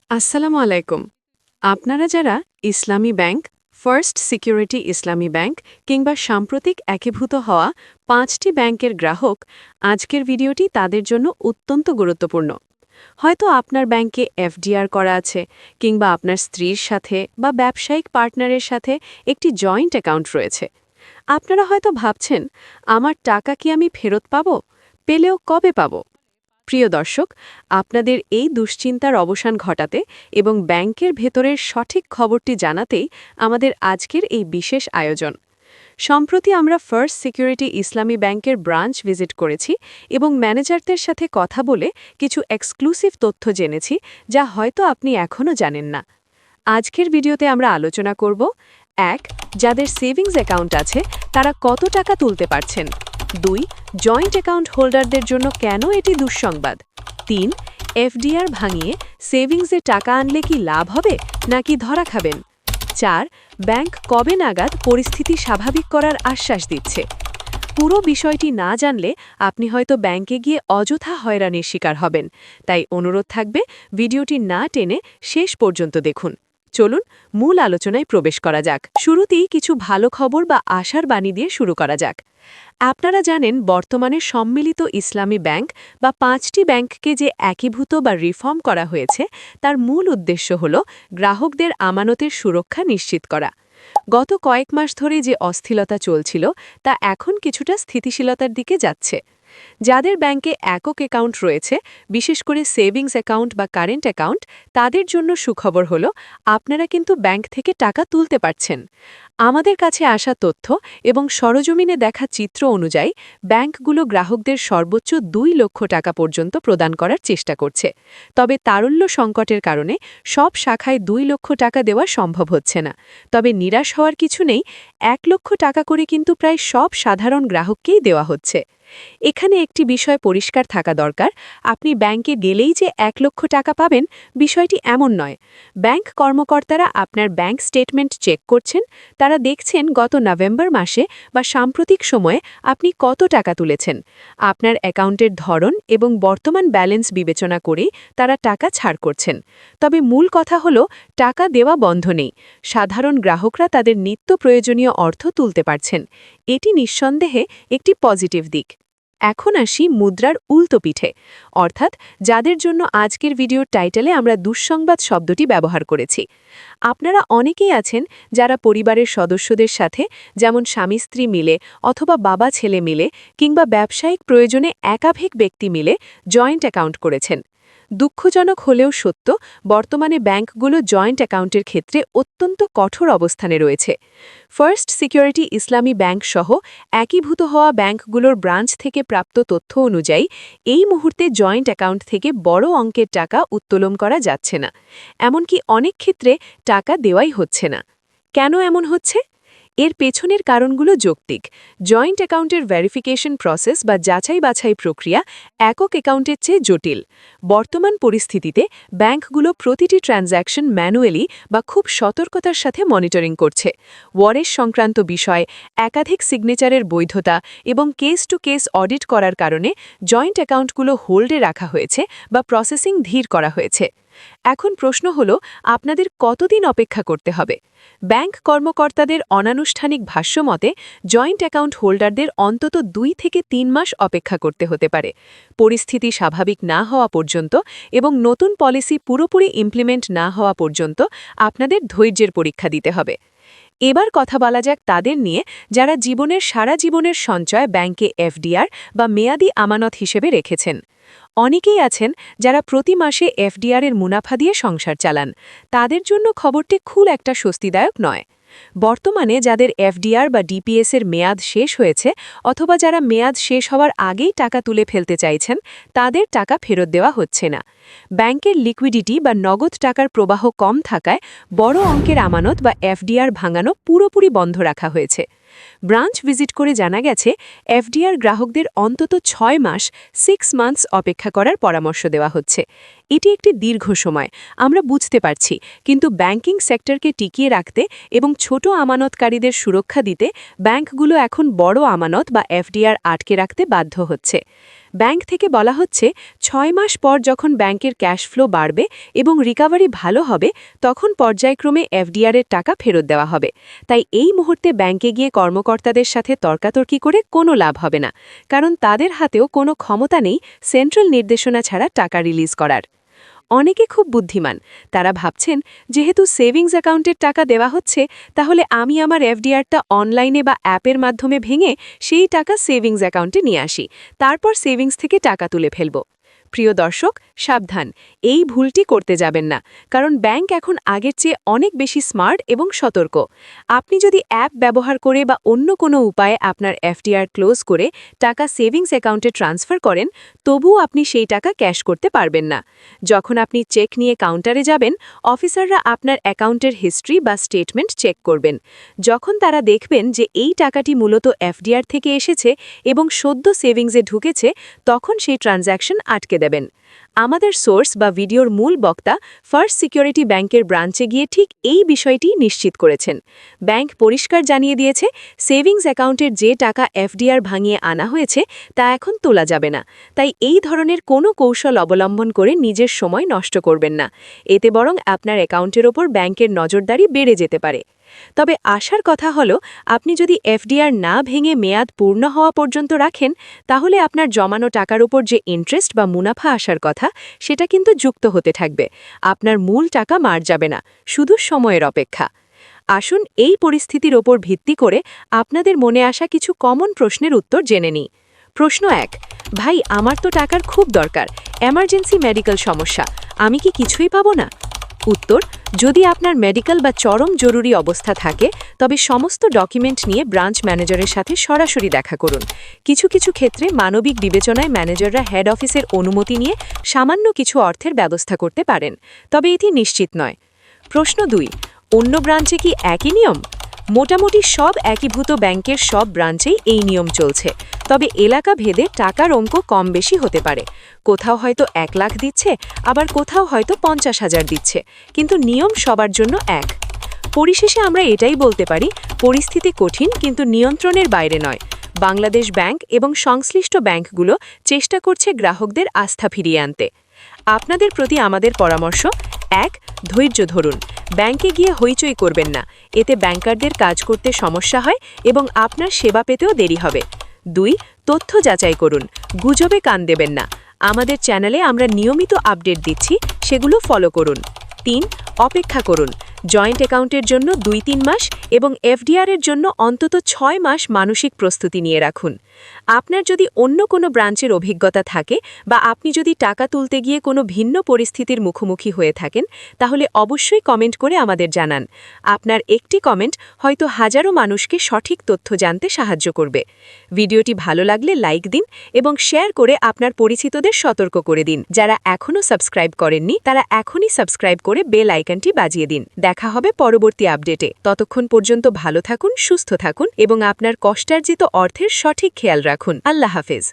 আসসালামু আলাইকুম। আপনারা যারা ইসলামী ব্যাংক, ফার্স্ট সিকিউরিটি ইসলামী ব্যাংক কিংবা সাম্প্রতিক একীভূত হওয়া ৫টি ব্যাংকের গ্রাহক, আজকের ভিডিওটি তাদের জন্য অত্যন্ত গুরুত্বপূর্ণ। হয়তো আপনার ব্যাংকে এফডিআর করা আছে, কিংবা আপনার স্ত্রীর সাথে বা ব্যবসায়িক পার্টনারের সাথে একটি জয়েন্ট অ্যাকাউন্ট রয়েছে। আপনারা হয়তো ভাবছেন, আমার টাকা কি আমি ফেরত পাব? পেলেও কবে পাব? প্রিয় দর্শক, আপনাদের এই দুশ্চিন্তার অবসান ঘটাতে এবং ব্যাংকের ভেতরের সঠিক খবরটি জানাতেই আমাদের আজকের এই বিশেষ আয়োজন। সম্প্রতি আমরা ফার্স্ট সিকিউরিটি ইসলামী ব্যাংকের ব্রাঞ্চ ভিজিট করেছি এবং ম্যানেজারদের সাথে কথা বলে কিছু এক্সক্লুসিভ তথ্য জেনেছি, যা হয়তো আপনি এখনও জানেন না। আজকের ভিডিওতে আমরা আলোচনা করব: ১. যাদের সেভিংস অ্যাকাউন্ট আছে তারা কত টাকা তুলতে পারছেন। ২. জয়েন্ট অ্যাকাউন্ট হোল্ডারদের জন্য কেন এটি দুঃসংবাদ। ৩. এফডিআর ভাঙিয়ে সেভিংসে টাকা আনলে কি লাভ হবে নাকি ধরা খাবেন। ৪. ব্যাংক কবে নাগাদ পরিস্থিতি স্বাভাবিক করার আশ্বাস দিচ্ছে। পুরো বিষয়টি না জানলে আপনি হয়তো ব্যাংকে গিয়ে অযথা হয়রানির শিকার হবেন। তাই অনুরোধ থাকবে, ভিডিওটি না টেনে শেষ পর্যন্ত দেখুন। চলুন মূল আলোচনায় প্রবেশ করা যাক। শুরুতেই কিছু ভালো খবর বা আশার বাণী দিয়ে শুরু করা যাক। আপনারা জানেন, বর্তমানে সম্মিলিত ইসলামী ব্যাংক বা ৫টি ব্যাংককে যে একীভূত বা রিফর্ম করা হয়েছে, তার মূল উদ্দেশ্য হল গ্রাহকদের আমানতের সুরক্ষা নিশ্চিত করা। গত কয়েক মাস ধরে যে অস্থিরতা চলছিল, তা এখন কিছুটা স্থিতিশীলতার দিকে যাচ্ছে। যাদের ব্যাংকে একক অ্যাকাউন্ট রয়েছে, বিশেষ করে সেভিংস অ্যাকাউন্ট বা কারেন্ট অ্যাকাউন্ট, তাদের জন্য সুখবর হল আপনারা কিন্তু ব্যাংক থেকে টাকা তুলতে পারছেন। আমাদের কাছে আসা তথ্য এবং সরজমিনে দেখা চিত্র অনুযায়ী ব্যাংকগুলো গ্রাহকদের সর্বোচ্চ ২ লক্ষ টাকা পর্যন্ত প্রদান করার চেষ্টা করছে। তবে তারল্য সংকটের কারণে সব শাখায় ২ লক্ষ টাকা দেওয়া সম্ভব হচ্ছে না। তবে নিরাশ হওয়ার কিছু নেই, ১ লক্ষ টাকা করে কিন্তু প্রায় সব সাধারণ গ্রাহককেই দেওয়া হচ্ছে। এখানে একটি বিষয় পরিষ্কার থাকা দরকার, আপনি ব্যাংকে গেলেই যে ১ লক্ষ টাকা পাবেন, বিষয়টি এমন নয়। ব্যাংক কর্মকর্তারা আপনার ব্যাংক স্টেটমেন্ট চেক করছেন, তারা দেখছেন গত নভেম্বর মাসে বা সাম্প্রতিক সময়ে আপনি কত টাকা তুলেছেন। আপনার অ্যাকাউন্টের ধরন এবং বর্তমান ব্যালেন্স বিবেচনা করেই তারা টাকা ছাড় করছেন। তবে মূল কথা হল, টাকা দেওয়া বন্ধ নেই। সাধারণ গ্রাহকরা তাদের নিত্য প্রয়োজনীয় অর্থ তুলতে পারছেন। এটি নিঃসন্দেহে একটি পজিটিভ দিক। এখন আসি মুদ্রার উল্টো পিঠে, অর্থাৎ যাদের জন্য আজকের ভিডিওর টাইটেলে আমরা দুঃসংবাদ শব্দটি ব্যবহার করেছি। আপনারা অনেকেই আছেন যারা পরিবারের সদস্যদের সাথে, যেমন স্বামী স্ত্রী মিলে অথবা বাবা ছেলে মিলে কিংবা ব্যবসায়িক প্রয়োজনে একাধিক ব্যক্তি মিলে জয়েন্ট অ্যাকাউন্ট করেছেন। দুঃখজনক হলেও সত্য, বর্তমানে ব্যাংকগুলো জয়েন্ট অ্যাকাউন্টের ক্ষেত্রে অত্যন্ত কঠোর অবস্থানে রয়েছে। ফার্স্ট সিকিউরিটি ইসলামী ব্যাংক সহ একীভূত হওয়া ব্যাংকগুলোর ব্রাঞ্চ থেকে প্রাপ্ত তথ্য অনুযায়ী এই মুহূর্তে জয়েন্ট অ্যাকাউন্ট থেকে বড় অঙ্কের টাকা উত্তোলন করা যাচ্ছে না। এমনকি অনেক ক্ষেত্রে টাকা দেওয়াই হচ্ছে না। কেন এমন হচ্ছে? এর পেছনের কারণগুলো যৌক্তিক। জয়েন্ট অ্যাকাউন্টের ভেরিফিকেশন প্রসেস বা যাচাই বাছাই প্রক্রিয়া একক অ্যাকাউন্টের চেয়ে জটিল। বর্তমান পরিস্থিতিতে ব্যাংকগুলো প্রতিটি ট্রানজ্যাকশন ম্যানুয়ালি বা খুব সতর্কতার সাথে মনিটরিং করছে। ওয়ারেস সংক্রান্ত বিষয়, একাধিক সিগনেচারের বৈধতা এবং কেস টু কেস অডিট করার কারণে জয়েন্ট অ্যাকাউন্টগুলো হোল্ডে রাখা হয়েছে বা প্রসেসিং ধীর করা হয়েছে। এখন প্রশ্ন হল, আপনাদের কতদিন অপেক্ষা করতে হবে? ব্যাংক কর্মকর্তাদের অনানুষ্ঠানিক ভাষ্য মতে জয়েন্ট অ্যাকাউন্ট হোল্ডারদের অন্তত ২ থেকে ৩ মাস অপেক্ষা করতে হতে পারে, পরিস্থিতি স্বাভাবিক না হওয়া পর্যন্ত এবং নতুন পলিসি পুরোপুরি ইমপ্লিমেন্ট না হওয়া পর্যন্ত আপনাদের ধৈর্যের পরীক্ষা দিতে হবে। এবার কথা বলা যাক তাদের নিয়ে যারা সারা জীবনের সঞ্চয় ব্যাংকে এফডিআর বা মেয়াদি আমানত হিসেবে রেখেছেন। অনেকেই আছেন যারা প্রতি মাসে এফডিআর-এর মুনাফা দিয়ে সংসার চালান। তাদের জন্য খবরটি খুব একটা স্বস্তিদায়ক নয়। বর্তমানে যাদের এফডিআর বা ডিপিএস-এর মেয়াদ শেষ হয়েছে অথবা যারা মেয়াদ শেষ হওয়ার আগেই টাকা তুলে ফেলতে চাইছেন, তাদের টাকা ফেরত দেওয়া হচ্ছে না। ব্যাংকের লিকুইডিটি বা নগদ টাকার প্রবাহ কম থাকায় বড় অঙ্কের আমানত বা এফডিআর ভাঙানো পুরোপুরি বন্ধ রাখা হয়েছে। ব্রাঞ্চ ভিজিট করে জানা গেছে, এফডিআর গ্রাহকদের অন্তত 6 মাস 6 মান্থস অপেক্ষা করার পরামর্শ দেওয়া হচ্ছে। এটি একটি দীর্ঘ সময়, আমরা বুঝতে পারছি, কিন্তু ব্যাংকিং সেক্টরকে টিকিয়ে রাখতে এবং ছোট আমানতকারীদের সুরক্ষা দিতে ব্যাংকগুলো এখন বড় আমানত বা এফডিআর আটকে রাখতে বাধ্য হচ্ছে। ব্যাংক থেকে বলা হচ্ছে 6 মাস পর যখন ব্যাংকের ক্যাশ ফ্লো বাড়বে এবং রিকভারি ভালো হবে তখন পর্যায়ক্রমে এফডিআরের টাকা ফেরত দেওয়া হবে। তাই এই মুহূর্তে ব্যাংকে গিয়ে কর্মকর্তাদের সাথে তর্কাতর্কি করে কোনো লাভ হবে না, কারণ তাদের হাতেও কোনো ক্ষমতা নেই সেন্ট্রাল নির্দেশনা ছাড়া টাকা রিলিজ করার। অনেকে খুব বুদ্ধিমান, তারা ভাবছেন যেহেতু সেভিংস অ্যাকাউন্টের টাকা দেওয়া হচ্ছে তাহলে আমি আমার এফডিআরটা অনলাইনে বা অ্যাপের মাধ্যমে ভেঙে সেই টাকা সেভিংস অ্যাকাউন্টে নিয়ে আসি, তারপর সেভিংস থেকে টাকা তুলে ফেলব। প্রিয় দর্শক, সাবধান, এই ভুলটি করতে যাবেন না, কারণ ব্যাংক এখন আগের চেয়ে অনেক বেশি স্মার্ট এবং সতর্ক। আপনি যদি অ্যাপ ব্যবহার করে বা অন্য কোনো উপায়ে আপনার এফডিআর ক্লোজ করে টাকা সেভিংস অ্যাকাউন্টে ট্রান্সফার করেন, তবুও আপনি সেই টাকা ক্যাশ করতে পারবেন না। যখন আপনি চেক নিয়ে কাউন্টারে যাবেন, অফিসাররা আপনার অ্যাকাউন্টের হিস্ট্রি বা স্টেটমেন্ট চেক করবেন। যখন তারা দেখবেন যে এই টাকাটি মূলত এফডিআর থেকে এসেছে এবং সদ্য সেভিংসে ঢুকেছে, তখন সেই ট্রানজ্যাকশন আটকে দেবেন। আমাদের সোর্স বা ভিডিওর মূল বক্তা ফার্স্ট সিকিউরিটি ব্যাংকের ব্রাঞ্চে গিয়ে ঠিক এই বিষয়টি নিশ্চিত করেছেন। ব্যাংক পরিষ্কার জানিয়ে দিয়েছে সেভিংস অ্যাকাউন্টের যে টাকা এফডিআর ভাঙিয়ে আনা হয়েছে তা এখন তোলা যাবে না। তাই এই ধরনের কোনো কৌশল অবলম্বন করে নিজের সময় নষ্ট করবেন না, এতে বরং আপনার অ্যাকাউন্টের ওপর ব্যাংকের নজরদারি বেড়ে যেতে পারে। তবে আশার কথা হলো, আপনি যদি এফডিআর না ভেঙে মেয়াদ পূর্ণ হওয়া পর্যন্ত রাখেন, তাহলে আপনার জমানো টাকার উপর যে ইন্টারেস্ট বা মুনাফা আসার কথা সেটা কিন্তু যুক্ত হতে থাকবে। আপনার মূল টাকা মার যাবে না, শুধু সময়ের অপেক্ষা। আসুন এই পরিস্থিতির ওপর ভিত্তি করে আপনাদের মনে আসা কিছু কমন প্রশ্নের উত্তর জেনে নিই। প্রশ্ন 1, ভাই আমার তো টাকার খুব দরকার, এমার্জেন্সি মেডিকেল সমস্যা, আমি কি কিছুই পাবো না? উত্তর, যদি আপনার মেডিকেল বা চরম জরুরি অবস্থা থাকে তবে সমস্ত ডকুমেন্ট নিয়ে ব্রাঞ্চ ম্যানেজারের সাথে সরাসরি দেখা করুন। কিছু কিছু ক্ষেত্রে মানবিক বিবেচনায় ম্যানেজাররা হেড অফিসের অনুমতি নিয়ে সামান্য কিছু অর্থের ব্যবস্থা করতে পারেন, তবে এটি নিশ্চিত নয়। প্রশ্ন 2, অন্য ব্রাঞ্চে কি একই নিয়ম? মোটামুটি সব একীভূত ব্যাংকের সব ব্রাঞ্চেই এই নিয়ম চলছে, তবে এলাকা ভেদে টাকার অঙ্ক কম বেশি হতে পারে। কোথাও হয়তো 1 লাখ দিচ্ছে, আবার কোথাও হয়তো 50,000 দিচ্ছে, কিন্তু নিয়ম সবার জন্য এক। পরিশেষে আমরা এটাই বলতে পারি, পরিস্থিতি কঠিন কিন্তু নিয়ন্ত্রণের বাইরে নয়। বাংলাদেশ ব্যাংক এবং সংশ্লিষ্ট ব্যাংকগুলো চেষ্টা করছে গ্রাহকদের আস্থা ফিরিয়ে আনতে। আপনাদের প্রতি আমাদের পরামর্শ: 1, ধৈর্য ধরুন, ব্যাংকে গিয়ে হইচই করবেন না, এতে ব্যাংকারদের কাজ করতে সমস্যা হয় এবং আপনার সেবা পেতেও দেরি হবে। 2, তথ্য যাচাই করুন, গুজবে কান দেবেন না, আমাদের চ্যানেলে আমরা নিয়মিত আপডেট দিচ্ছি, সেগুলো ফলো করুন। 3, অপেক্ষা করুন, জয়েন্ট অ্যাকাউন্টের জন্য 2-3 মাস এবং এফডিআরের জন্য অন্তত 6 মাস মানসিক প্রস্তুতি নিয়ে রাখুন। আপনার যদি অন্য কোনো ব্রাঞ্চের অভিজ্ঞতা থাকে বা আপনি যদি টাকা তুলতে গিয়ে কোনো ভিন্ন পরিস্থিতির মুখোমুখি হয়ে থাকেন, তাহলে অবশ্যই কমেন্ট করে আমাদের জানান। আপনার একটি কমেন্ট হয়তো হাজারো মানুষকে সঠিক তথ্য জানতে সাহায্য করবে। ভিডিওটি ভালো লাগলে লাইক দিন এবং শেয়ার করে আপনার পরিচিতদের সতর্ক করে দিন। যারা এখনও সাবস্ক্রাইব করেননি তারা এখনই সাবস্ক্রাইব করে বেল আইকনটি বাজিয়ে দিন। দেখা হবে পরবর্তী আপডেটে। ততক্ষণ পর্যন্ত ভালো থাকুন, সুস্থ থাকুন এবং আপনার কষ্টার্জিত অর্থের সঠিক খেয়াল রাখুন। আল্লাহ হাফেজ।